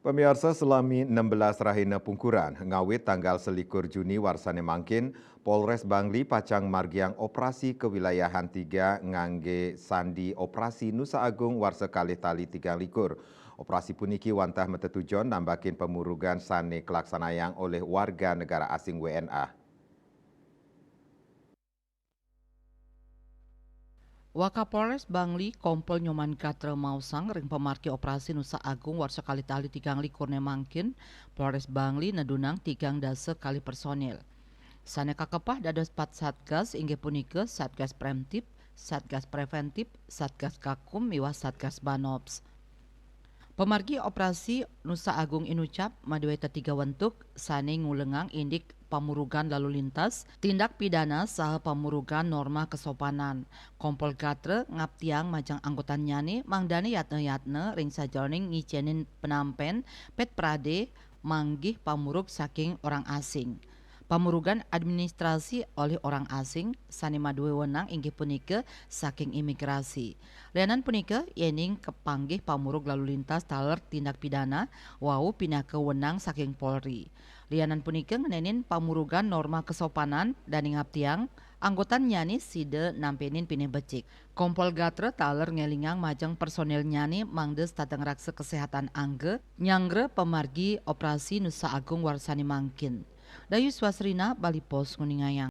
Pemirsa selami 16 rahina pungkuran, ngawit tanggal selikur Juni warsane mangkin, Polres Bangli Pacang Margiang operasi kewilayahan 3 ngangge sandi operasi Nusa Agung warsa kalih tali 3 likur. Operasi puniki wantah metetujon nambakin pemurugan sane kelaksanayang oleh warga negara asing WNA. Wakapolres Bangli Kompol Nyoman Gatra Mausang ring pemarki operasi Nusa Agung warsa kali tali tigang likur mangkin Polres Bangli nedunang tigang dasa kali personil. Sane kakepah dados 4 satgas inggih punika Satgas Preemptif, Satgas Preventif, Satgas Kakum miwah Satgas Banops. Pemargi operasi Nusa Agung Inucap maduwe tiga wentuk sane ngulengang indik pamurugan lalu lintas, tindak pidana saha pamurugan norma kesopanan. Kompol Gatre ngaptiang majang anggotan nyane mangdani yatne ring sajroning ngicenin penampen pet prade manggih pamurug saking orang asing. Pamurugan administrasi oleh orang asing sane maduwe wenang inggih punika saking imigrasi. Lianan punika yening kepanggih pamurug lalu lintas taler tindak pidana wau pindah ke wenang saking Polri. Lianan punika ngenenin pamurugan norma kesopanan dan ngaptiang anggotan nyani side nampenin pineh becik. Kompol Gatre taler ngelingang majang personel nyani mangdes tateng raksa kesehatan angge nyangre pemargi operasi Nusa Agung warsani mangkin. Dayu Swasrina Bali Pos Nguningayang.